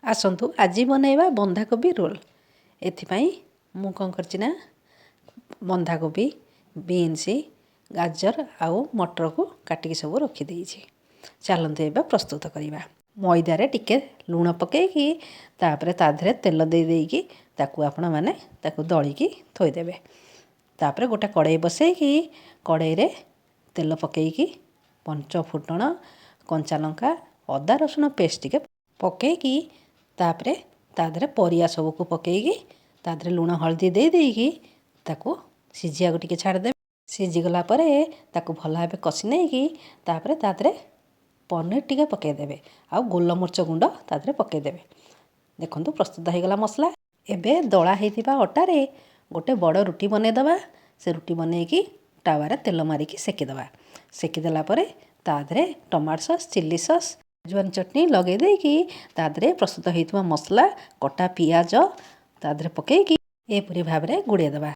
आसतु आज बनैबा बंधाकोबी रोल। एथिपाई मु कौन करछि ना बंधाकोबी बीन्स गाजर आउ मटर को काटिकी सब रखी देइछि। चलतु एबा प्रस्तुत करिबा। मैदा रे टिके लूण पकेइकी तापरे ताधरे तेल दे देइकी ताकू आपण माने ताकू दळीकी थोइ देबे। तापरे गोटे कड़ाई बसैकी कड़ाई रे तेल पकेइकी पंच फुटण कंचा लंका अदा रसुण पेस्ट टिके पकेइकी तापरे ताधरे परिया सबको पकेइकी ताधरे लूण हल्दी दे देइकी ताकू सिझिया टिके छाड़ दे। सिझी गला परे ताकू भल भाबे कषि नेइकी तापरे ताधरे पनीर टिके पकेइ देबे आ गोलमरिच गुंड ताधरे पकेइ देबे। देखंतु प्रस्तुत हो गला मसला। एबे दळा हेतिबा अटा रे गोटे बड़ रुटी बनै दबा। से रुटी बनैकी टावा रे तेल मारिकी सेकी दबा। सेकी देला परे ताधरे टमाटो सॉस चिल्ली सॉस जुआन चटनी लगे देइकी ताधरे प्रस्तुत होइतबा मसला कटा पियाज ताधरे पकेइकी एपरि भाबरे गुड़े दबा।